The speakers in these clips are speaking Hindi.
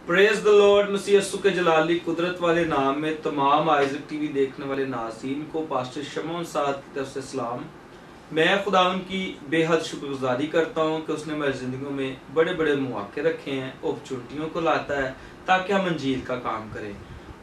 Praise the Lord. मसीह यीशु के जलाली कुदरत वाले नाम में तमाम आइज़क टीवी देखने वाले नाज़रीन को पास्टर शमौन साद की तरफ से सलाम। मैं खुदावन की बेहद शुक्रगुजारी करता हूँ कि उसने हमारी ज़िंदगी में बड़े बड़े मौके रखे हैं, अपॉर्चुनिटियों को लाता है ताकि हम अंजील का काम करें।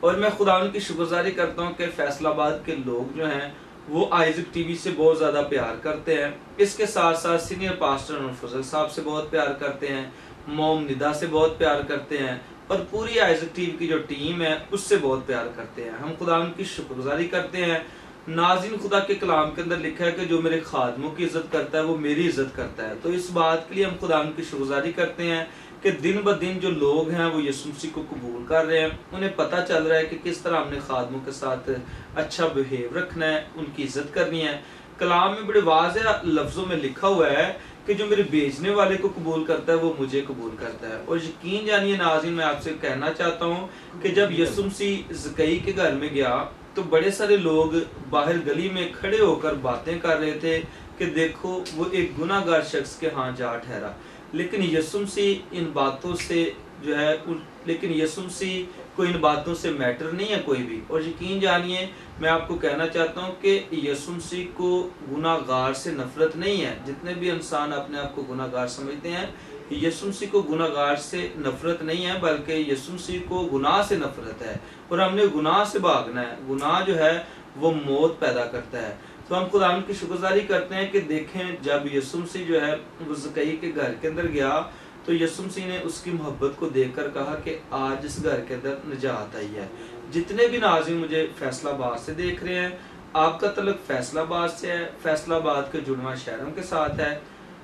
और मैं खुदावन की शुक्रगुजारी करता हूँ कि फैसलाबाद के लोग जो हैं वो आइज़क टीवी से बहुत ज़्यादा प्यार करते हैं। इसके साथ साथ सीनियर पास्टर अनवर फजल साहब से बहुत प्यार करते हैं, मोम निदा से बहुत प्यार करते हैं और पूरी आइज़क टीवी की जो टीम है उससे बहुत प्यार करते हैं। हम खुदा की शुक्रगुजारी करते हैं। नाज़रीन, खुदा के कलाम के अंदर लिखा है कि जो मेरे खादमों की इज्जत करता है वो मेरी इज्जत करता है। तो इस बात के लिए हम खुदा की शुक्रगुजारी करते हैं कि दिन ब दिन जो लोग हैं वो यीशु मसीह को कबूल कर रहे हैं। उन्हें पता चल रहा है कि किस तरह हमने खादमों के साथ अच्छा बिहेव रखना है, उनकी इज्जत करनी है। कलाम में बड़े वाज़ेह लफ्जों में लिखा हुआ है कि जो मेरे भेजने वाले को कबूल करता है वो मुझे कबूल करता है। और यकीन जानिए नाज़रीन, मैं आपसे कहना चाहता हूँ कि जब यीशु मसीह ज़कई के घर में गया तो बड़े सारे लोग बाहर गली में खड़े होकर बातें कर रहे थे कि देखो वो एक गुनाहगार शख्स के यहाँ जा ठहरा। लेकिन यीशु मसीह इन बातों से जो है लेकिन यीशु मसीह को इन बातों से मैटर नहीं है कोई भी। और यकीन जानिए, मैं आपको कहना चाहता हूँ कि यीशु मसीह को गुनाहगार से नफरत नहीं है। जितने भी इंसान अपने आप को गुनाहगार समझते हैं, यीशु मसीह को गुनाहगार से नफरत नहीं है, बल्कि यीशु मसीह को गुनाह से नफरत है। और हमने गुनाह से भागना है। गुनाह जो है वो मौत पैदा करता है। तो हम खुदा की शुक्रगुजारी करते हैं कि देखें, जब यीशु मसीह जो है वो ज़कई के घर के अंदर गया तो यीशु मसीह ने उसकी मोहब्बत को देखकर कहा कि आज इस घर के अंदर निजात आई है। जितने भी नाज़रीन मुझे फैसलाबाद से देख रहे हैं, आपका तल्लुक फैसलाबाद से है, फैसलाबाद के जुड़वा शहरों के साथ है।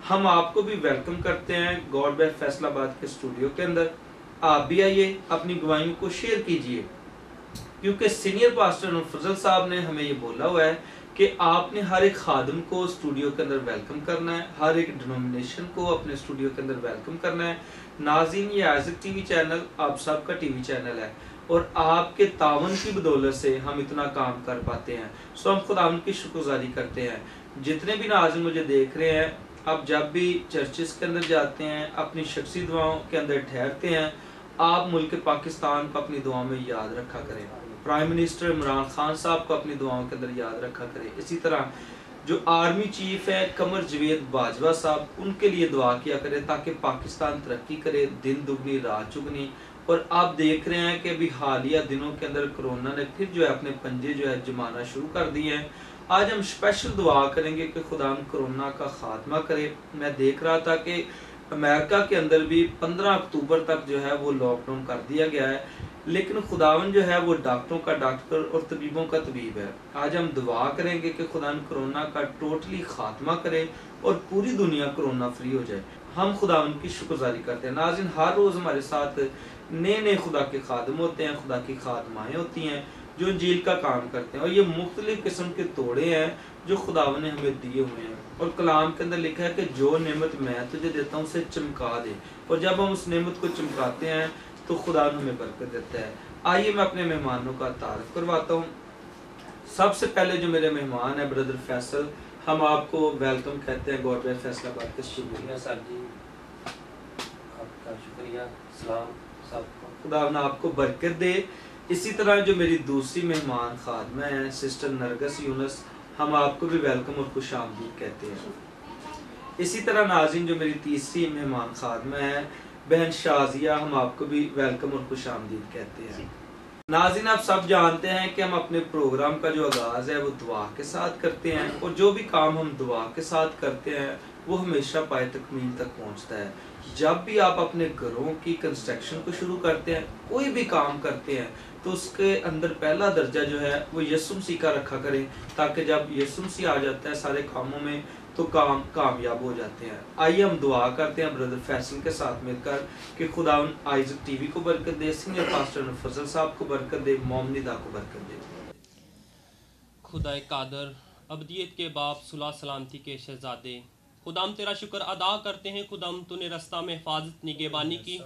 हम आपको भी वेलकम करते हैं गॉड बाय फैसलाबाद के स्टूडियो के अंदर। आप भी आइए, अपनी गवाहियों को शेयर कीजिए, क्योंकि सीनियर पास्टर अनवर फजल साहब ने हमें ये बोला हुआ है कि आपने हर एक खादम को स्टूडियो के अंदर वेलकम करना है, हर एक डिनोमिनेशन को अपने स्टूडियो के अंदर वेलकम करना है। नाज़रीन, ये आइज़क टीवी चैनल आप सबका टीवी चैनल है और आपके तावन की बदौलत से हम इतना काम कर पाते हैं। सो हम खुदा की शुक्रगुजारी करते हैं। जितने भी नाज़रीन मुझे देख रहे हैं, आप जब भी चर्चिस के अंदर जाते हैं, अपनी शख्सी दुआओं के अंदर ठहरते हैं, आप मुल्क पाकिस्तान को अपनी दुआओं में याद रखा करें। प्राइम मिनिस्टर इमरान खान साहब को अपनी दुआओं के अंदर याद रखा करें। इसी तरह जो आर्मी चीफ है कमर जवेद बाजवा साहब, उनके लिए दुआ किया करें ताकि पाकिस्तान तरक्की करे, दिन दुगनी रात चुगनी। और आप देख रहे हैं कि अभी हालिया दिनों के अंदर कोरोना ने फिर जो है अपने पंजे जो है जमाना शुरू कर दिए हैं। आज हम स्पेशल दुआ करेंगे कि खुदा कोरोना का खात्मा करे। मैं देख रहा था कि अमेरिका के अंदर भी 15 अक्टूबर तक जो है वो लॉकडाउन कर दिया गया है, लेकिन खुदावन जो है वो डॉक्टरों का डॉक्टर और तबीबों का तबीब है। आज हम दुआ करेंगे कि खुदा कोरोना का टोटली खात्मा करे और पूरी दुनिया कोरोना फ्री हो जाए। हम खुदावन की शुक्रगुजारी करते हैं। नाज़रीन, हर रोज़ हमारे साथ नए नए खुदा के खादम होते हैं, खुदा की खादमाएँ होती हैं जो इंजील का काम करते हैं। और ये मुख्तलिफ किस्म के तोड़े हैं जो खुदावन ने हमें दिए हुए हैं। और कलाम के अंदर लिखा है कि जो नेमत मैं तुझे देता हूँ उसे चमका दे। और जब हम उस नेमत को चमकाते हैं तो खुदा हमें बरकत देता है। आइए मैं अपने मेहमानों का तारुफ करवाता हूँ। सबसे पहले जो मेरे मेहमान है ब्रदर फैसल, हम आपको वेलकम कहते हैं गॉड बाय फैसलाबाद के शुक्रिया सर जी, आपका शुक्रिया। सलाम सबको, खुदा आपको बरकत दे। इसी तरह जो मेरी दूसरी मेहमान खादमा है सिस्टर नरगस यूनस, हम आपको भी वेलकम और खुश आमदीद कहते हैं। इसी तरह नाज़रीन, जो मेरी तीसरी मेहमान खादमा है बहन शाजिया, हम आपको भी वेलकम और खुश आमदीद कहते हैं। नाज़रीन, आप सब जानते हैं कि हम अपने प्रोग्राम का जो आगाज़ है वो दुआ के साथ करते हैं और जो भी काम हम दुआ के साथ करते हैं वो हमेशा पाए तकमील तक पहुंचता है। जब भी आप अपने घरों की कंस्ट्रक्शन को शुरू करते हैं, कोई भी काम करते हैं, तो उसके अंदर पहला दर्जा जो है वो यीशु मसीह का रखा करें, ताकि जब यीशु मसीह आ जाता है सारे कामों में तो काम कामयाब हो जाते हैं। आइए हम दुआ करते हैं ब्रदर फैसल के साथ मिलकर कि खुदा आइज़क टीवी को बरकत दे, सीनियर पास्टर अनवर फजल साहब को बरकत दे, मोम निदा को बरकत दे। खुदा कादर, अबदियत के बाप, सुलह सलामती के शहजादे, खुदाम तेरा शुक्र अदा करते हैं। खुदाम तूने रास्ता में हिफाजत निगहबानी की,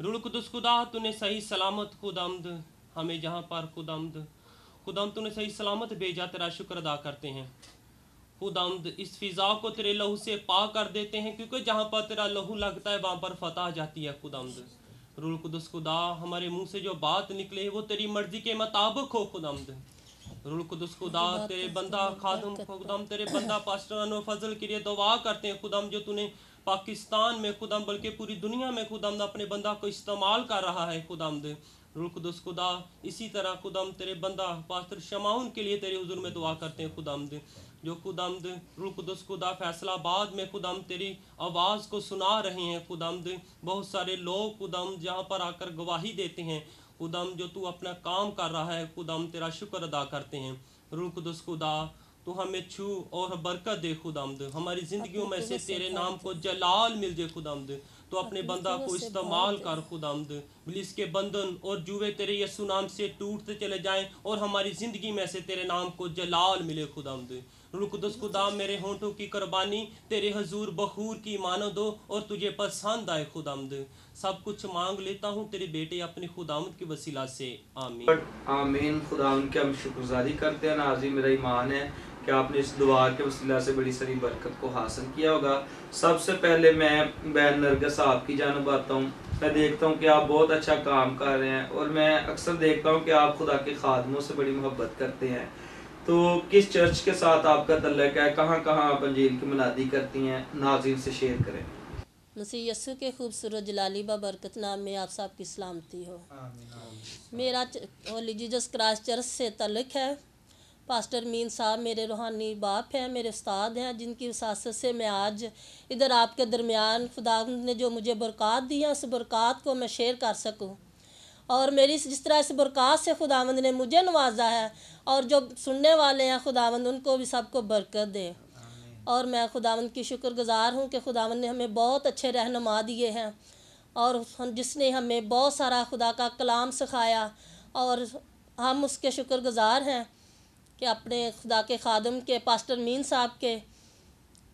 रूह कुदस खुदा तूने सही सलामत खुदामद हमें जहाँ पर खुदाम तूने सही सलामत भेजा, तेरा शुक्र अदा करते हैं। खुदामद इस फिजा को तेरे लहू से पाक कर देते हैं, क्योंकि जहाँ पर तेरा लहू लगता है वहाँ पर फतह आ जाती है। खुदामद रूह कुदस खुदा, हमारे मुंह से जो बात निकले वो तेरी मर्जी के मुताबिक हो खुदावंद। रूह कुदस खुदा, तेरे बंदा खादम खुदाम, तेरे बंदा पास्टर अनवर फजल के लिए दुआ करते हैं खुदाम, जो तूने पाकिस्तान में खुदाम बल्कि पूरी दुनिया में खुदाम अपने बंदा को इस्तेमाल कर रहा है खुदाम। रूह कुदस खुदा, इसी तरह खुदाम तेरे बंदा पास्टर शमाउन के लिए तेरे हुजूर में दुआ करते हैं खुदाम, जो खुदाम रूह कुदस खुदा फैसलाबाद में खुदाम तेरी आवाज़ को सुना रहे हैं खुदाम। बहुत सारे लोग खुदाम जहाँ पर आकर गवाही देते हैं खुदाम, जो तू अपना काम कर रहा है खुदाम, तेरा शुक्र अदा करते हैं। रूह कुदस खुदा, तू हमें छू और बरकत दे खुदामद, हमारी ज़िंदगियों में से तेरे नाम को जलाल मिल जाए खुदामद। तो अपने बंदा को इस्तेमाल कर खुदामद, पुलिस के बंधन और जुए तेरे यीशु नाम से टूटते चले जाएं और हमारी ज़िंदगी में से तेरे नाम को जलाल मिले खुदामद। रूह कुदस खुदा, मेरे होंठों की कुर्बानी तेरे हजूर बखूर की मानो दो और तुझे पसंद आए खुदामद। सब कुछ मांग लेता हूँ तेरे बेटे अपने खुदामद की वसीला से, आमीन आमीन। खुदावंद के हम शुक्रगुजारी करते हैं। नाज़रीन, मेरा ईमान है कि आपने इस दुआ के वसीला से बड़ी सारी बरकत को हासिल किया होगा। सबसे पहले मैं बहन नरगिस साहब की जानब आता हूँ। मैं देखता हूँ कि आप बहुत अच्छा काम कर रहे हैं और मैं अक्सर देखता हूँ कि आप खुदा के खादमों से बड़ी मोहब्बत करते हैं। तो किस चर्च के साथ आपका तल्लक है, कहाँ कहाँ आप अंजील की मुनादी करती हैं, नाज़रीन से शेयर करें। मसीह यस्सु के खूबसूरत जलाली बरकत नाम में आप सब की सलामती हो। मेरा होली जीसस क्राइस्ट चर्च से तल्लुक़ है। पास्टर मीन साहब मेरे रूहानी बाप हैं, मेरे उस्ताद हैं, जिनकी वसासत से मैं आज इधर आपके दरमियान खुदा ने जो मुझे बरक़ात दी है उस बरक़ात को मैं शेयर कर सकूं। और मेरी जिस तरह इस बरक़ात से खुदावंद ने मुझे नवाजा है और जो सुनने वाले हैं खुदावंद उनको भी सबको बरकत दे। और मैं खुदावंद की शुक्रगुज़ार हूँ कि खुदावंद ने हमें बहुत अच्छे रहनुमा दिए हैं और जिसने हमें बहुत सारा खुदा का कलाम सिखाया और हम उसके शुक्रगुज़ार हैं कि अपने खुदा के खादम के पास्टर मीन साहब के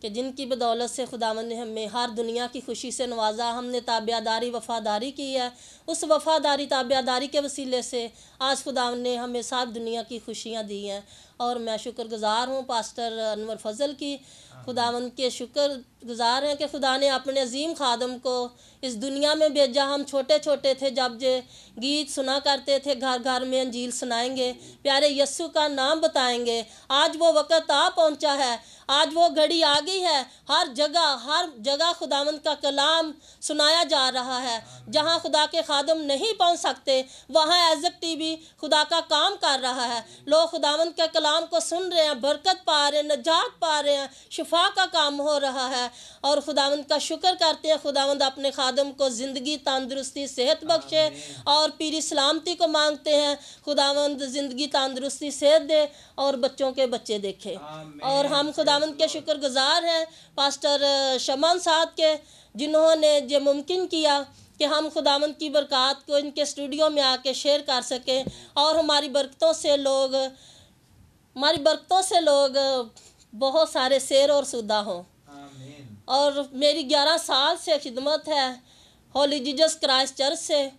कि जिनकी बदौलत से खुदावंद ने हमें हर दुनिया की खुशी से नवाजा। हमने ताबियादारी वफ़ादारी की है, उस वफ़ादारी ताबियादारी के वसीले से आज खुदावंद ने हमें सब दुनिया की खुशियाँ दी हैं। और मैं शुक्रगुज़ार हूँ पास्टर अनवर फजल की। खुदावंद के शुक्रगुज़ार हैं कि खुदा ने अपने अजीम खादम को इस दुनिया में भेजा। हम छोटे छोटे थे जब जे गीत सुना करते थे, घर घर में अंजील सुनाएंगे, प्यारे यस्सु का नाम बताएंगे। आज वो वक़्त आ पहुँचा है, आज वो घड़ी आ गई है। हर जगह खुदावंद का कलाम सुनाया जा रहा है। जहाँ खुदा के खादम नहीं पहुँच सकते वहाँ एज़क टीवी खुदा का काम कर रहा है। लोग खुदावंद के कलाम को सुन रहे हैं, बरकत पा रहे हैं, नजात पा रहे हैं, शिफा का काम हो रहा है। और खुदावंद का शुक्र करते हैं। खुदावंद अपने खादम को ज़िंदगी, तंदुरुस्ती, सेहत बख्शे और पीरी सलामती को मांगते हैं। खुदावंद ज़िंदगी, तंदुरुस्ती, सेहत दे और बच्चों के बच्चे देखे। और हम खुदावंद के शुक्रगुज़ार हैं पास्टर शमन साहब के, जिन्होंने ये मुमकिन किया कि हम खुदावंद की बरक़ात को इनके स्टूडियो में आके शेयर कर सकें और हमारी बरकतों से लोग बहुत सारे शेर और सुदा हों। और मेरी 11 साल से खिदमत है होली जीसस क्राइस्ट चर्च से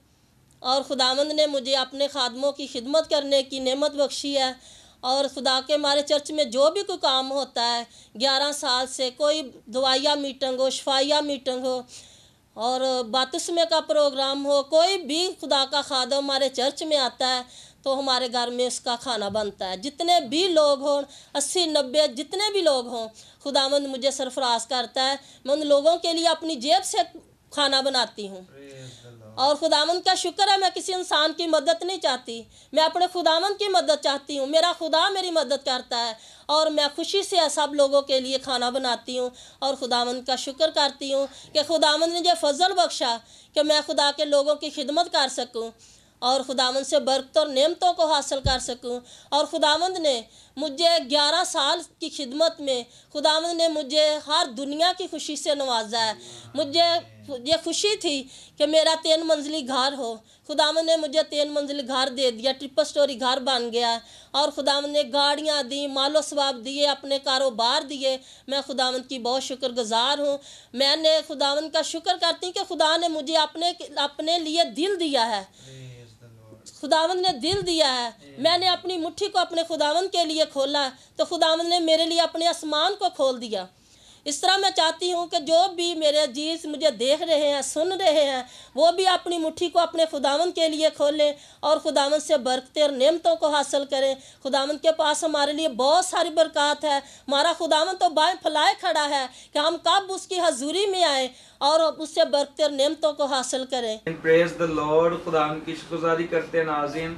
और खुदावंद ने मुझे अपने खादमों की खिदमत करने की नेमत बख्शी है। और खुदा के हमारे चर्च में जो भी कोई काम होता है 11 साल से, कोई दवाइया मीटिंग हो, शफाइया मीटिंग हो और बपतिस्मे का प्रोग्राम हो, कोई भी खुदा का खादम हमारे चर्च में आता है तो हमारे घर में उसका खाना बनता है। जितने भी लोग हों, 80-90 जितने भी लोग हों, खुदावंद मुझे सरफराज करता है। मैं उन लोगों के लिए अपनी जेब से खाना बनाती हूँ। और खुदावंद का शुक्र है, मैं किसी इंसान की मदद नहीं चाहती, मैं अपने खुदावंद की मदद चाहती हूँ। मेरा खुदा मेरी मदद करता है और मैं खुशी से सब लोगों के लिए खाना बनाती हूँ और खुदावंद का शुक्र करती हूँ कि खुदावंद ने जो फजल बख्शा कि मैं खुदा के लोगों की खिदमत कर सकूँ और खुदावंद से बरकत और नेमतों को हासिल कर सकूं। और खुदावंद ने मुझे 11 साल की खिदमत में खुदावंद ने मुझे हर दुनिया की खुशी से नवाजा है। मुझे ये खुशी थी कि मेरा 3 मंजिली घर हो। खुदावंद ने मुझे 3 मंजिली घर दे दिया, ट्रिपल स्टोरी घर बन गया। और खुदावंद ने गाड़ियाँ दी, मालो सवाब दिए, अपने कारोबार दिए। मैं खुदावंद की बहुत शुक्रगुज़ार हूँ। मैंने खुदावंद का शुक्र करती हूँ कि खुदा ने मुझे अपने लिए दिल दिया है। खुदावंद ने दिल दिया है। मैंने अपनी मुट्ठी को अपने खुदावंद के लिए खोला तो खुदावंद ने मेरे लिए अपने आसमान को खोल दिया। इस तरह मैं चाहती हूँ कि जो भी मेरे अजीज मुझे देख रहे हैं, सुन रहे हैं, वो भी अपनी मुट्ठी को अपने खुदावंद के लिए खोलें और खुदावंद से बरकतें और नेमतों को हासिल करें। खुदावंद के पास हमारे लिए बहुत सारी बरकत है। हमारा खुदावंद तो बाएं फैलाए खड़ा है कि हम कब उसकी हजूरी में आए और उससे बरकतें और नेमतों को हासिल करें। Praise the Lord. खुदावंद की शुक्रगुजारी करते हैं नाज़रीन।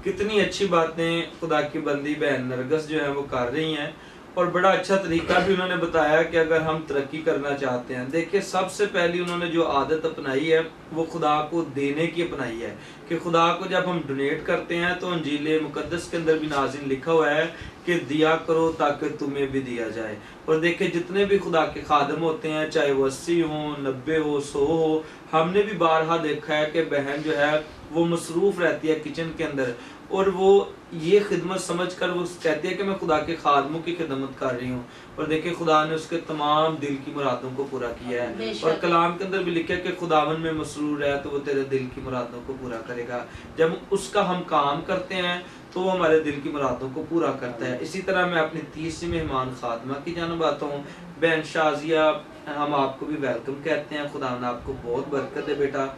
कितनी अच्छी बातें खुदा की बंदी बहन नरगस जो है वो कर रही हैं, और बड़ा अच्छा तरीका भी उन्होंने बताया कि अगर हम तरक्की करना चाहते हैं, देखिए सबसे पहली उन्होंने जो आदत अपनाई है वो खुदा को देने की अपनाई है कि खुदा को जब हम डोनेट करते हैं तो इंजील मुकद्दस के अंदर भी नाज़रीन लिखा हुआ है कि दिया करो ताकि तुम्हें भी दिया जाए। और देखिए जितने भी खुदा के खादम होते हैं, चाहे वो 80 हो, 90 हो, 100 हो, हमने भी बारहा देखा है कि बहन जो है वो मसरूफ रहती है किचन के अंदर, और वो ये खिदमत समझकर वो कहती है कि मैं खुदा के खादमों की खिदमत कर रही हूँ। और देखिए खुदा ने उसके तमाम दिल की मुरादों को पूरा किया है, और कलाम के अंदर भी लिखा है कि खुदावन में मसरूर है तो वो तेरे दिल की मुरादों को पूरा करेगा। जब उसका हम काम करते हैं तो वो हमारे दिल की मुरादों को पूरा करता है। इसी तरह मैं अपनी तीसरी मेहमान खातमा की जानब आता हूँ, बहन शाजिया, हम आपको भी वेलकम कहते हैं। खुदा ने आपको बहुत बरकत दे बेटा।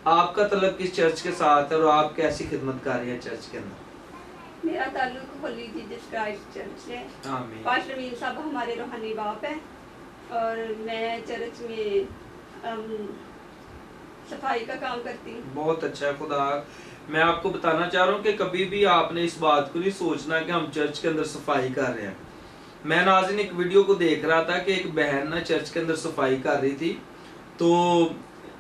आपका तलब किस चर्च के साथ है और आप कैसी खिदमत कर रही हैं चर्च के अंदर? मेरा ताल्लुक होली जीसस क्राइस्ट चर्च से। पास्टर मीन साहब हमारे रूहानी बाप है, और मैं चर्च में सफाई का काम करती हूँ। बहुत अच्छा है। खुदा, मैं आपको बताना चाह रहा हूँ कि कभी भी आपने इस बात को नहीं सोचना कि हम चर्च के अंदर सफाई कर रहे हैं। मैं नाज़रीन एक वीडियो को देख रहा था कि एक बहन ना चर्च के अंदर सफाई कर रही थी, तो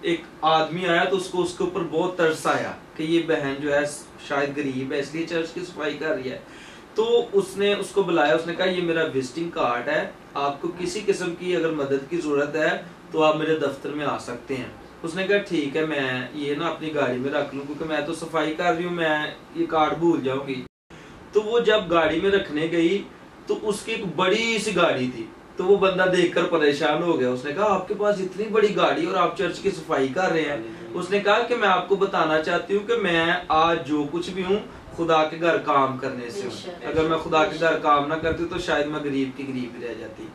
एक आदमी आया तो उसको उसके ऊपर बहुत तरस आया कि ये बहन जो है शायद गरीब है इसलिए चर्च की सफाई कर रही है। तो उसने उसको बुलाया, उसने कहा ये मेरा विजिटिंग कार्ड है, आपको किसी किस्म की अगर मदद की जरूरत है तो आप मेरे दफ्तर में आ सकते हैं। उसने कहा ठीक है, मैं ये ना अपनी गाड़ी में रख लूँ क्योंकि मैं तो सफाई कर रही हूँ, मैं ये कार्ड भूल जाऊंगी। तो वो जब गाड़ी में रखने गई तो उसकी एक बड़ी सी गाड़ी थी, तो वो बंदा देखकर परेशान हो गया। उसने कहा आपके पास इतनी बड़ी गाड़ी और आप चर्च की सफाई कर रहे हैं। उसने कहा कि मैं आपको बताना चाहती हूँ कि मैं आज जो कुछ भी हूँ खुदा के घर काम करने से हूँ। अगर मैं खुदा के घर काम ना करती तो शायद मैं गरीब की गरीब ही रह जाती।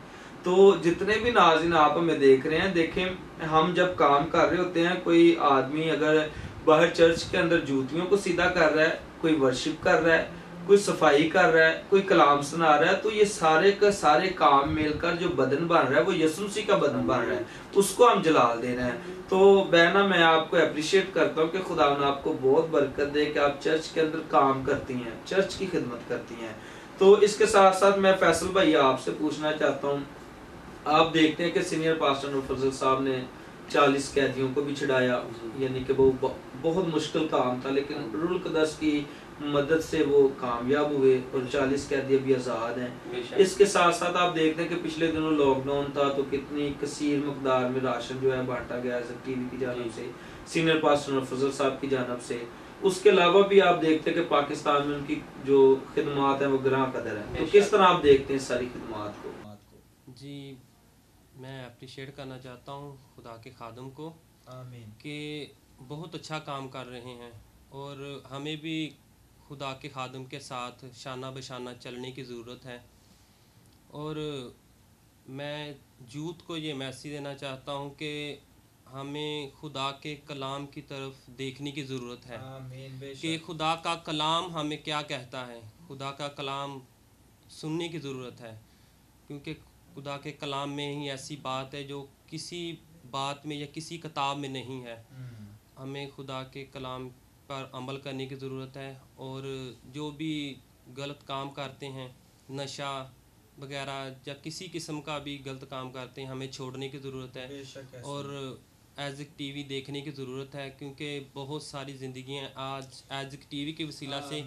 तो जितने भी नाज़रीन आप हमें देख रहे हैं, देखें हम जब काम कर रहे होते हैं, कोई आदमी अगर बाहर चर्च के अंदर जूतियों को सीधा कर रहा है, कोई वर्शिप कर रहा है, कोई सफाई कर रहा है, कोई कलाम सुना रहा है, तो ये सारे का सारे काम मिलकर जो बदन बन रहा है वो यीशु मसीह का बदन बन रहा है, उसको हम जलाल दे रहे हैं। तो बहना मैं आपको अप्रिशिएट करता हूँ कि खुदा ने आपको बहुत बरकत दे कि आप चर्च के अंदर काम करती हैं, चर्च की खिदमत करती हैं। तो इसके साथ साथ मैं फैसल भाई आपसे पूछना चाहता हूँ, आप देखते हैं कि सीनियर पास्टर नूर फजल साहब ने 40 कैदियों को भी छुड़ाया, यानी कि वो बहुत मुश्किल काम था, लेकिन रूल कदस की मदद से वो कामयाब हुए और 40 कैदी अभी आज़ाद हैं। इसके साथ साथ आप देखते हैं कि पिछले दिनों लॉकडाउन था तो कितनी कसीर मकदार में राशन जो है बांटा गया टीवी की जानिब से, सीनियर पास्टर नूर फजल साहब की जानिब से। उसके अलावा भी आप देखते हैं कि पाकिस्तान में उनकी जो खिदमात है वो ग्रां कदर है। तो किस तरह आप देखते हैं सारी खिदमात को? जी, मैं अप्रिशिएट करना चाहता हूँ खुदा के खादम को कि बहुत अच्छा काम कर रहे हैं, और हमें भी खुदा के खादम के साथ शाना बशाना चलने की ज़रूरत है। और मैं यूथ को ये मैसेज देना चाहता हूँ कि हमें खुदा के कलाम की तरफ देखने की ज़रूरत है कि खुदा का कलाम हमें क्या कहता है। खुदा का कलाम सुनने की ज़रूरत है, क्योंकि खुदा के कलाम में ही ऐसी बात है जो किसी बात में या किसी किताब में नहीं है। हमें खुदा के कलाम पर अमल करने की ज़रूरत है, और जो भी गलत काम करते हैं, नशा वगैरह या किसी किस्म का भी गलत काम करते हैं, हमें छोड़ने की ज़रूरत है। और एज़िक टीवी देखने की ज़रूरत है, क्योंकि बहुत सारी ज़िंदगियाँ आज एज़िक टीवी के वसीला से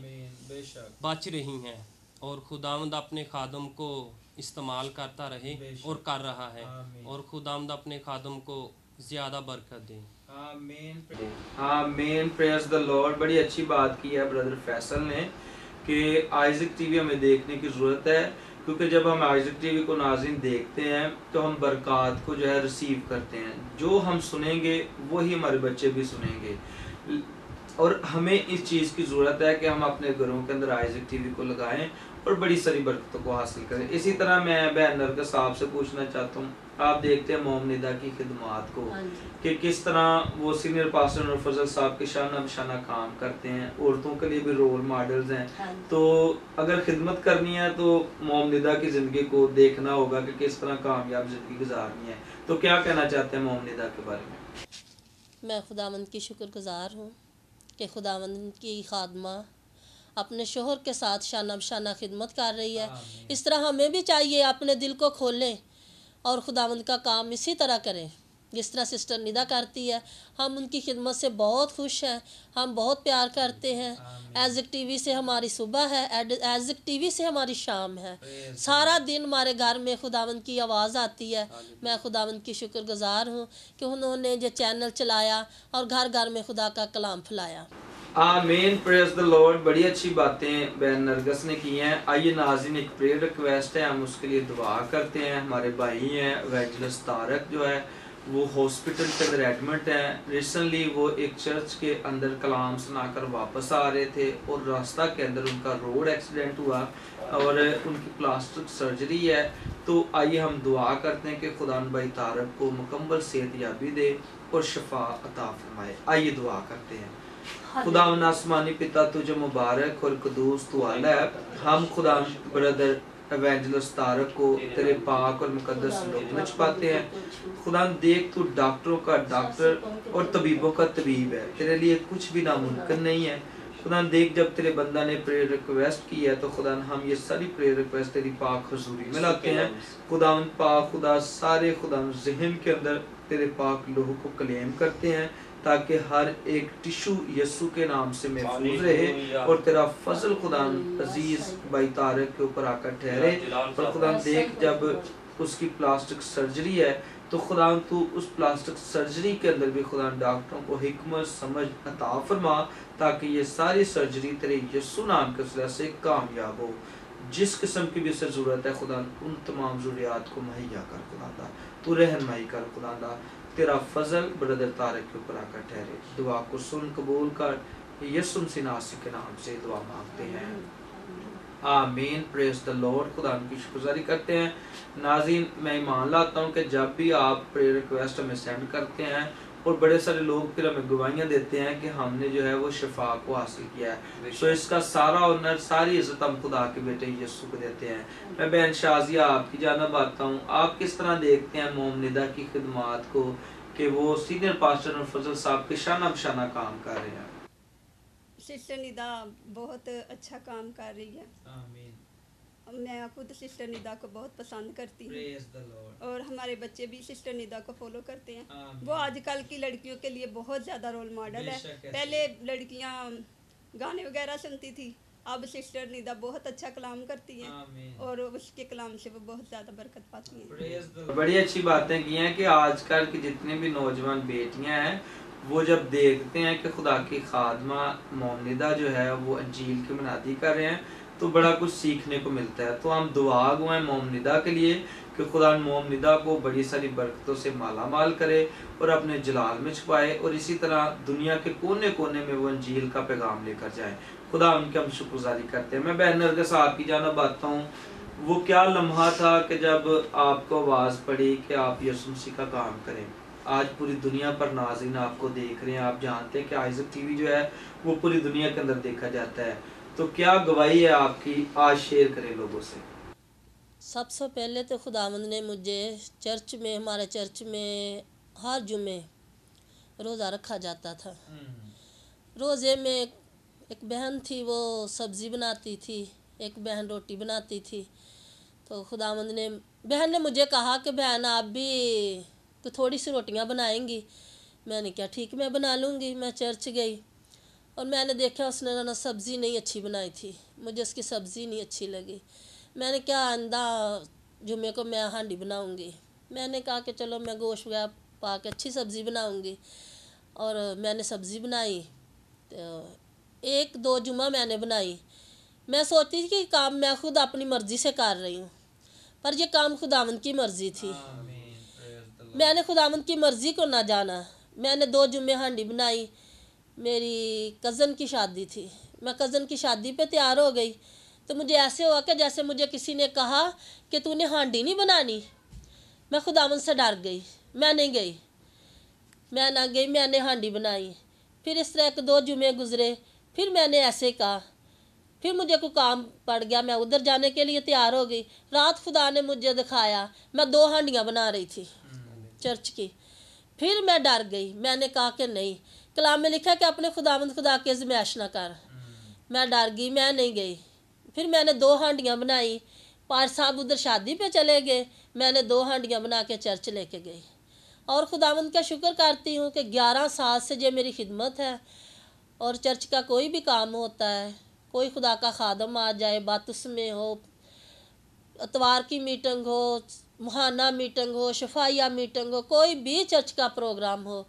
बच रही हैं, और खुदावंद अपने खादम को इस्तेमाल करता रहे और कर रहा है, और खुदावंद अपने खादम को ज़्यादा बरकत दे। आमीन, प्रेज़ द लॉर्ड। बड़ी अच्छी बात की है ब्रदर फैसल ने कि आइज़िक टीवी हमें देखने की ज़रूरत है, क्योंकि जब हम आइज़िक टीवी को नाज़रीन देखते हैं तो हम बरक़ात को जो है रिसीव करते हैं। जो हम सुनेंगे वही हमारे बच्चे भी सुनेंगे, और हमें इस चीज़ की ज़रूरत है कि हम अपने घरों के अंदर आइज़िक टीवी को लगाएं और बड़ी सारी बरकतों को हासिल करें। इसी तरह मैं बहन नरगिस साहब से पूछना चाहता हूँ, आप देखते हैं मोम निदा की खिदमत को कि किस तरह वो सीनियर पास्टर नूर फजल साहब के शाना बशाना काम करते हैं, औरतों के लिए भी रोल मॉडल्स हैं। तो अगर खिदमत करनी है तो मोम निदा की ज़िंदगी को देखना होगा कि किस तरह कामयाब ज़िंदगी गुजारनी है। तो क्या कहना चाहते हैं मोम निदा के बारे में? मैं खुदावंद की शुक्रगुजार हूँ कि खुदावंद की खादमा अपने शोहर के साथ शाना बशाना खिदमत कर रही है। इस तरह हमें भी चाहिए अपने दिल को खोलें और खुदावंद का काम इसी तरह करें जिस तरह सिस्टर निदा करती है। हम उनकी खिदमत से बहुत खुश हैं, हम बहुत प्यार करते हैं। एज़िक टीवी से हमारी सुबह है, एज़िक टीवी से हमारी शाम है। सारा दिन हमारे घर में खुदावंद की आवाज़ आती है। मैं खुदावंद की शुक्रगुजार हूँ कि उन्होंने जो चैनल चलाया और घर घर में खुदा का कलाम फैलाया। आमीन, प्रेज द लॉर्ड। बड़ी अच्छी बातें बहन नरगिस ने की हैं। आइए नाज़रीन, एक प्रेयर रिक्वेस्ट है, हम उसके लिए दुआ करते हैं। हमारे भाई हैं इवेंजलिस्ट तारक जो है वो हॉस्पिटल के अंदर एडमिट हैं। रिसेंटली वो एक चर्च के अंदर कलाम सुनाकर वापस आ रहे थे और रास्ता के अंदर उनका रोड एक्सीडेंट हुआ और उनकी प्लास्टिक सर्जरी है। तो आइए हम दुआ करते हैं कि खुदान भाई तारक को मुकम्मल सेहतयाबी दे और शफा अता फरमाए। आइए दुआ करते हैं। खुदा आसमानी पिता, तुझे मुबारक और कदूस तू आला है। हम खुदा ब्रदर इवेंजलिस्ट तारक को तेरे पाक और मुकद्दस लोग में पाते हैं। खुदा देख, तू डॉक्टरों का डॉक्टर और तबीबों का तबीब है, तेरे लिए कुछ भी नामुमकिन नहीं है। खुदा देख, जब तेरे बंदा ने प्रेयर रिक्वेस्ट की है तो खुदा हम ये सारी प्रेयर रिक्वेस्ट तेरी पाक हुजूरी में लाते हैं। खुदा पाक खुदा सारे खुदा ज़हन के अंदर तेरे पाक लोगों को क्लेम करते हैं ताकि हर एक टिशू यस्सु के नाम से महफूज रहे और तेरा फजल खुदा अजीज भाई तारक के ऊपर आकर ठहरे। और खुदा देख, जब उसकी प्लास्टिक सर्जरी है तो खुदा तू उस प्लास्टिक सर्जरी के अंदर भी खुदा डॉक्टरों को हिकमत समझ अता फरमा ताकि ये सारी सर्जरी तेरे यस्सु नाम के वसीले से कामयाब हो। जिस किस्म की भी उसे ज़रूरत है खुदा उन तमाम ज़रूरियात को मुहैया कर। खुदा तू रहनुमाई कर। खुदा तेरा फजल ब्रदर तारक के ऊपर आकर ठहरे। दुआ को सुन कबूल कर, यीशु मसीह नासरी के नाम से दुआ मांगते हैं, आमीन। Praise the Lord. खुदा की शुक्रगुजारी करते हैं। नाज़रीन, मैं ईमान लाता हूँ कि जब भी आप प्रेयर रिक्वेस्ट हमें सेंड करते हैं और बड़े सारे लोग फिर हमें गवाहियाँ देते हैं कि हमने जो है वो शिफा को हासिल किया है, तो इसका सारा ऑनर सारी इज्जत हम खुदा के बेटे यीशु को देते हैं। मैं बहन शाजिया आपकी जानब आता हूँ, आप किस तरह देखते हैं मोम निदा की खिदमत को कि वो सीनियर पास्टर और फजल साहब के शाना बशाना काम कर रहे हैं? सिस्टर निदा बहुत अच्छा काम कर रही है। आमीन। मैं खुद सिस्टर निदा को बहुत पसंद करती हूँ और हमारे बच्चे भी सिस्टर निदा को फॉलो करते हैं। वो आजकल की लड़कियों के लिए बहुत ज़्यादा रोल मॉडल है। पहले लड़कियाँ गाने वगैरह सुनती थी, अब सिस्टर निदा बहुत अच्छा कलाम करती हैं और उसके कलाम से वो बहुत ज़्यादा बरकत पाती हैं। बड़ी अच्छी बातें की हैं कि आजकल की जितनी भी नौजवान बेटियां हैं वो जब देखते हैं कि खुदा की खादमा मोम निदा जो है वो अंजील की मुनादी कर रहे हैं तो बड़ा कुछ सीखने को मिलता है। तो हम दुआ गो हैं मोम निदा के लिए कि खुदा मोम निदा को बड़ी सारी बरकतों से माला माल करे और अपने जलाल में छुपाए और इसी तरह दुनिया के कोने कोने में वो अंजील का पैगाम लेकर जाए। खुदा उनके हम शुक्रगुजारी करते हैं। मैं बहन नरगिस आपकी जानब आता हूँ, वो क्या लम्हा था कि जब आपको आवाज़ पड़ी कि आप यीशु मसीह का काम करें? आज पूरी दुनिया पर नाज़रीन आपको देख रहे हैं, आप जानते हैं कि आइज़क टीवी जो है वो पूरी दुनिया के अंदर देखा जाता है, तो क्या गवाही है आपकी? आज शेयर करें लोगों से। सबसे पहले तो खुदावंद ने मुझे चर्च में, हमारे चर्च में हर जुमे रोज़ा रखा जाता था। रोज़े में एक बहन थी, वो सब्ज़ी बनाती थी, एक बहन रोटी बनाती थी। तो खुदावंद ने, बहन ने मुझे कहा कि बहन आप भी तो थोड़ी सी रोटियां बनाएंगी। मैंने क्या ठीक मैं बना लूँगी। मैं चर्च गई और मैंने देखा उसने ना सब्ज़ी नहीं अच्छी बनाई थी, मुझे उसकी सब्ज़ी नहीं अच्छी लगी। मैंने क्या आंदा जुमे को मैं हांडी बनाऊँगी। मैंने कहा कि चलो मैं गोश्त वगैरह पा के अच्छी सब्ज़ी बनाऊँगी और मैंने सब्ज़ी बनाई। तो एक दो जुमा मैंने बनाई। मैं सोचती थी कि काम मैं खुद अपनी मर्ज़ी से कर रही हूँ, पर ये काम खुदावंद की मर्ज़ी थी। मैंने खुदावंद की मर्ज़ी को ना जाना। मैंने 2 जुम्मे हांडी बनाई। मेरी कज़न की शादी थी, मैं कज़न की शादी पे तैयार हो गई। तो मुझे ऐसे हुआ कि जैसे मुझे किसी ने कहा कि तूने हांडी नहीं बनानी। मैं खुदावंद से डर गई, मैं नहीं गई, मैं ना गई, मैंने हांडी बनाई। फिर इस तरह 1-2 जुमे गुजरे, फिर मैंने ऐसे कहा, फिर मुझे कोई काम पड़ गया, मैं उधर जाने के लिए तैयार हो गई। रात खुदा ने मुझे दिखाया, मैं 2 हांडियाँ बना रही थी चर्च की। फिर मैं डर गई, मैंने कहा कि नहीं, कलाम में लिखा कि अपने खुदावंद खुदा की आज़माइश ना कर। मैं डर गई, मैं नहीं गई। फिर मैंने 2 हांडियाँ बनाई। पार साहब उधर शादी पे चले गए, मैंने 2 हांडियाँ बना के चर्च लेके गई। और खुदावंद का शुक्र करती हूँ कि 11 साल से जो मेरी खिदमत है, और चर्च का कोई भी काम होता है, कोई खुदा का खादम आ जाए, बातुस में हो, इतवार की मीटिंग हो, मुहाना मीटिंग हो, शफाइया मीटिंग हो, कोई भी चर्च का प्रोग्राम हो,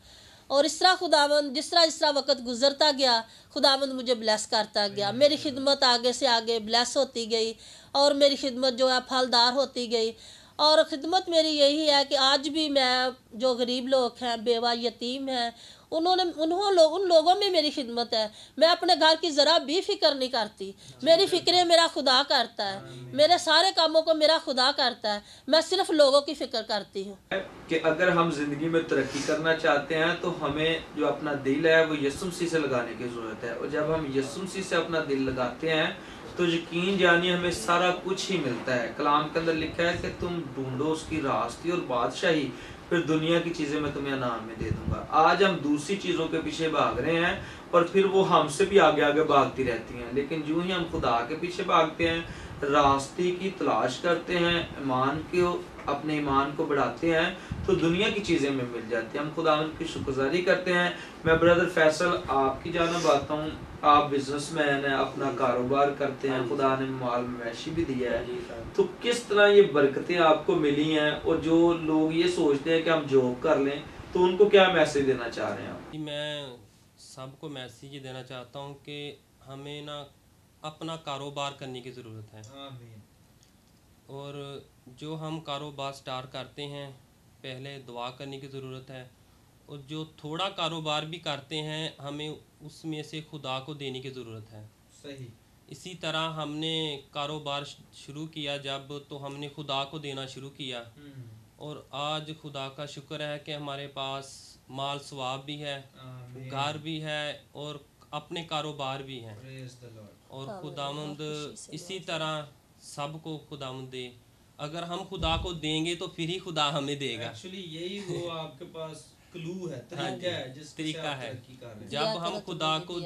और इस तरह खुदावंद जिस तरह वक्त गुजरता गया, खुदावंद मुझे ब्लेस करता गया। मेरी खिदमत आगे से आगे ब्लेस होती गई, और मेरी खिदमत जो है फलदार होती गई। और खिदमत मेरी यही है कि आज भी मैं, जो गरीब लोग हैं, बेवा यतीम हैं, उन लोगों में मेरी खिदमत है। मैं अपने घर की ज़रा भी फिक्र नहीं करती, मेरी फ़िक्रें मेरा खुदा करता है, मेरे सारे कामों को मेरा खुदा करता है, मैं सिर्फ लोगों की फ़िक्र करती हूँ। कि अगर हम ज़िंदगी में तरक्की करना चाहते हैं तो हमें जो अपना दिल है वो यीशु मसीह से लगाने की ज़रूरत है। और जब हम यीशु मसीह से अपना दिल लगाते हैं तो यकीन जानिए हमें सारा कुछ ही मिलता है। कलाम के अंदर लिखा है कि तुम ढूंढो उसकी रास्ते और बादशाही, फिर दुनिया की चीज़ें मैं तुम्हें इनाम में दे दूंगा। आज हम दूसरी चीज़ों के पीछे भाग रहे हैं और फिर वो हमसे भी आगे आगे भागती रहती हैं। लेकिन जो ही हम खुदा के पीछे भागते हैं, रास्ते की तलाश करते हैं, अपने ईमान को बढ़ाते हैं, तो दुनिया की चीज़ें में मिल जाती हैं। हम खुदा की शुक्रगुजारी करते हैं। मैं ब्रदर फैसल आपकी जानब आता हूँ, आप बिजनेसमैन हैं, अपना कारोबार करते हैं, खुदा ने माल मवेशी भी दिया है, तो किस तरह ये बरकतें आपको मिली हैं? और जो लोग ये सोचते हैं कि हम जॉब कर लें, तो उनको क्या मैसेज देना चाह रहे हैं आप? मैं सबको मैसेज देना चाहता हूँ कि हमें ना अपना कारोबार करने की ज़रूरत है। और जो हम कारोबार स्टार्ट करते हैं, पहले दुआ करने की ज़रूरत है। और जो थोड़ा कारोबार भी करते हैं, हमें उसमें से खुदा को देने की ज़रूरत है। सही। इसी तरह हमने कारोबार शुरू किया जब, तो हमने खुदा को देना शुरू किया। और आज खुदा का शुक्र है कि हमारे पास माल सवाब भी है, घर भी है, और अपने कारोबार भी हैं। और खुदावंद इसी तरह सबको खुदावंद दे। अगर हम खुदा को देंगे तो फिर ही खुदा हमें देगा। एक्चुअली यही वो आपके पास क्लू है, तरीका है, जिस तरीका है। जब हम खुदा को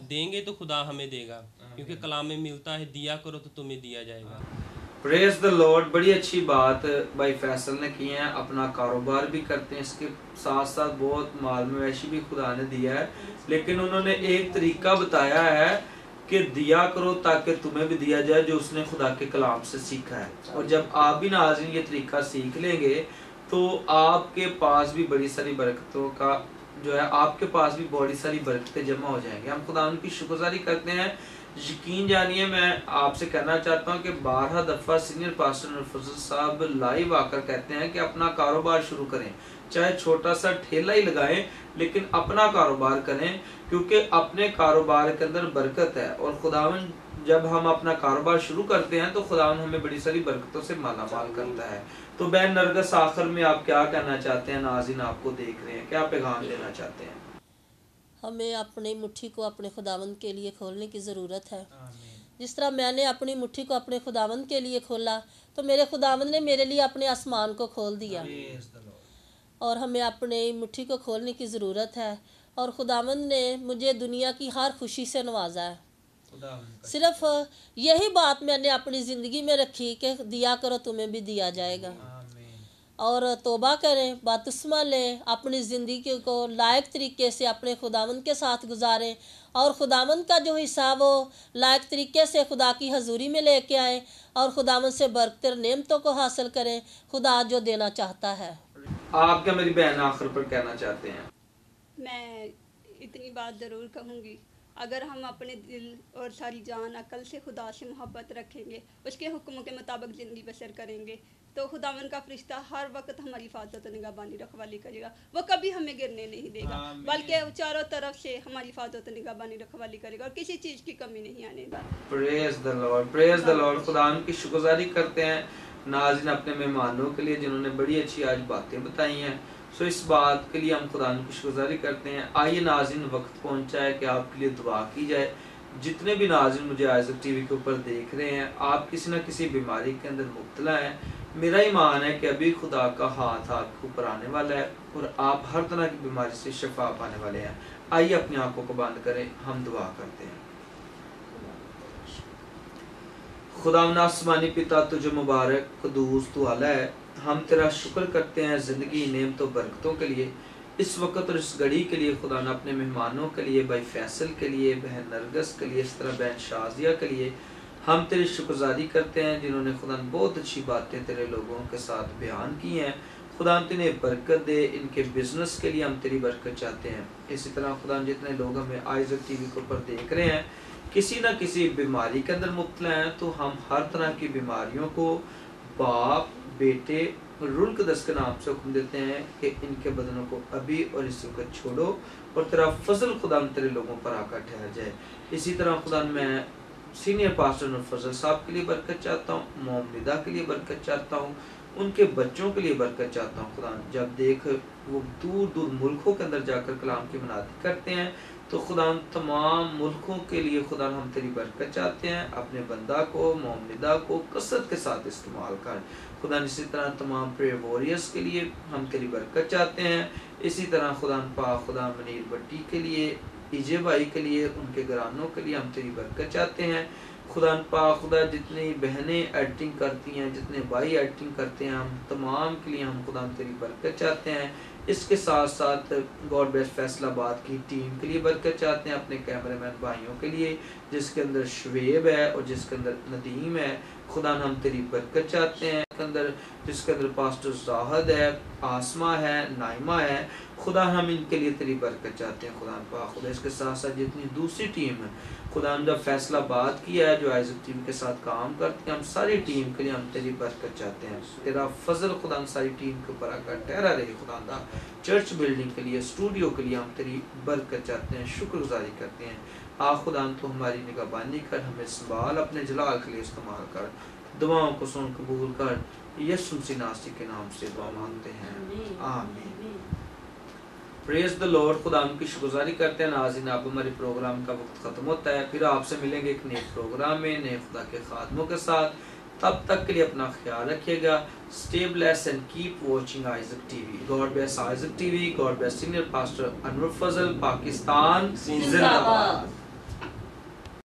देंगे तो खुदा हमें देगा, क्योंकि कलाम में मिलता है, दिया करो तो तुम्हें दिया जाएगा। Praise the Lord. बड़ी अच्छी बात भाई फैसल ने की है, अपना कारोबार भी करते हैं, इसके साथ साथ बहुत माल मवेशी भी खुदा ने दिया है, लेकिन उन्होंने एक तरीका बताया है कि दिया करो ताकि तुम्हें भी दिया जाए, जो उसने खुदा के कलाम से सीखा है। और जब आप भी नाज़रीन ये तरीका सीख लेंगे तो आपके पास भी बड़ी सारी बरकतों का जो है, आपके पास भी बड़ी सारी बरकतें जमा हो जाएंगे। हम खुदा उनकी शुक्रगुजारी करते हैं। यकीन जानिए, मैं आपसे कहना चाहता हूं कि 12 दफ़ा सीनियर पास्टर नफजल साहब लाइव आकर कहते हैं कि अपना कारोबार शुरू करें, चाहे छोटा सा ठेला ही लगाएं, लेकिन अपना कारोबार करें, क्योंकि अपने कारोबार के अंदर बरकत है। और खुदावन जब हम अपना कारोबार शुरू करते हैं तो खुदावन हमें बड़ी सारी बरकतों से माला माल करता है। तो बहन नरगस, आखिर में आप क्या कहना चाहते हैं? नाज़रीन आपको देख रहे हैं, क्या पैगाम देना चाहते हैं? हमें अपनी मुट्ठी को अपने खुदावंद के लिए खोलने की ज़रूरत है। जिस तरह मैंने अपनी मुट्ठी को अपने खुदावंद के लिए खोला, तो मेरे खुदावंद ने मेरे लिए अपने आसमान को खोल दिया। और हमें अपने मुट्ठी को खोलने की ज़रूरत है। और खुदावंद ने मुझे दुनिया की हर खुशी से नवाजा है। सिर्फ यही बात मैंने अपनी ज़िंदगी में रखी कि दिया करो तुम्हें भी दिया जाएगा। और तौबा करें, बपतिस्मा लें, अपनी ज़िंदगी को लायक तरीके से अपने खुदावंद के साथ गुजारें, और खुदावंद का जो हिस्सा वो लायक तरीके से खुदा की हजूरी में लेके आएँ, और खुदावंद से बरकत नेमतों को हासिल करें, खुदा जो देना चाहता है। आप क्या मेरी बहन आखिर पर कहना चाहते हैं? मैं इतनी बात ज़रूर कहूँगी, अगर हम अपने दिल और सारी जान अकल से खुदा से मोहब्बत रखेंगे, उसके हुक्मों के मुताबिक ज़िंदगी बसर करेंगे, तो खुदावन का फरिश्ता हर वक्त हमारी हिफाजत निगहबानी रखवाली करेगा, वो कभी हमें गिरने नहीं देगा, बल्कि चारों तरफ से हमारी हिफाजत निगहबानी रखवाली करेगा और किसी चीज़ की कमी नहीं आने देगा। Praise the Lord, praise the Lord. खुदा की शुक्रगुजारी करते हैं नाज़रीन अपने मेहमानों के लिए जिन्होंने बड़ी अच्छी आज बातें बताई हैं। सो इस बात के लिए हम खुदा की शुक्रगुजारी करते हैं। आइए नाज़रीन, वक्त पहुंचा है कि आपके लिए दुआ की जाए। जितने भी नाज़रीन मुझे आइज़क टीवी के ऊपर देख रहे हैं, आप किसी न किसी बीमारी के अंदर मुब्तला हैं, मेरा ईमान है कि अभी खुदा का हाथ आपके ऊपर आने वाला है और आप हर तरह की बीमारी से शिफा पाने वाले हैं। आइए अपनी आंखों को बंद करें, हम दुआ करते हैं। खुदावंद आसमानी पिता, तुझे मुबारक कदूस तू आला है। हम तेरा शुक्र करते हैं ज़िंदगी, नेमतों, बरकतों के लिए, इस वक्त और इस घड़ी के लिए। खुदा ने अपने मेहमानों के लिए, भाई फैसल के लिए, बहन नरगस के लिए, इस तरह बहन शाजिया के लिए हम तेरी शुक्रगुजारी करते हैं जिन्होंने खुदा बहुत अच्छी बातें तेरे लोगों के साथ बयान की हैं। खुदा तिन्हें बरकत दे, इनके बिजनेस के लिए हम तेरी बरकत चाहते हैं। इसी तरह खुदा जितने लोग हमें आइज़क टीवी के ऊपर देख रहे हैं, किसी न किसी बीमारी के अंदर मुब्तला हैं, तो हम हर तरह की बीमारियों को बाप, बेटे, रूल कदस के नाम से हुक्म देते हैं कि इनके बदनों को अभी और इस वक्त छोड़ो और तेरा फजल खुदा तेरे लोगों पर आकर ठहर जाए। इसी तरह खुदा मैं सीनियर पास्टर नूर फजल साहब के लिए बरकत चाहता हूँ, मोमनिदा के लिए बरकत चाहता हूँ, उनके बच्चों के लिए बरकत चाहता हूँ। खुदा जब देख वो दूर दूर मुल्कों के अंदर जाकर कलाम की मनादी करते हैं, तो खुदा तमाम मुल्कों के लिए खुदा हम तेरी बरकत चाहते हैं। अपने बंदा को, मोमनिदा को कसरत के साथ इस्तेमाल कर खुदा। इसी तरह तमाम प्रेयर वॉरियर्स के लिए हम तेरी बरकत चाहते हैं। इसी तरह खुदा पाक खुदा मनीर भट्टी के लिए, ईजे भाई के लिए, उनके घरानों के लिए हम तेरी बरकत चाहते हैं। खुदा पाक खुदा जितनी बहनें एडिटिंग करती हैं, जितने भाई एडिटिंग करते हैं, हम तमाम के लिए हम खुदा तेरी बरकत चाहते हैं। इसके साथ साथ गॉड बेस्ट फैसलाबाद की टीम के लिए बरकत चाहते हैं, अपने कैमरामैन भाइयों के लिए जिसके अंदर शुएब है और जिसके अंदर नदीम है। खुदा हम तेरी बरकत चाहते हैं अंदर, जिसके अंदर पास्टर जाहद है, आसमा है, नाइमा है। खुदा हम इनके लिए तेरी बरकत चाहते हैं। खुदा इसके साथ साथ जितनी दूसरी टीम है, खुदा हम जब फैसलाबाद किया है जो आइज़क टीम के साथ काम करते हैं, हम सारी टीम के लिए हम तेरी बरकत चाहते हैं। तेरा फजल खुदा सारी टीम के ऊपर आकर ठहरा रहे। खुदा चर्च बिल्डिंग के लिए, स्टूडियो के लिए हम तेरी बरकत चाहते हैं, शुक्रगुजारी करते हैं। खुदा तो हमारी निगहबानी कर, हमें संभाल, अपने जलाल के लिए इस्तेमाल कर। दुआओं को सुन कबूल कर, यीशु मसीह नासरी के नाम से दुआ मांगते हैं, आमीन। Praise the Lord. खुदा की शुक्रगुजारी करते हैं नाज़रीन, अब हमारे प्रोग्राम का वक्त खत्म होता है। फिर आपसे मिलेंगे एक नए प्रोग्राम में, नए खुदा के खादमों के साथ। तब तक के लिए अपना ख्याल रखिएगा। Stay blessed and keep watching Isaac TV. God bless Isaac TV. God bless senior pastor Anwar Fazal. Pakistan जिंदाबाद।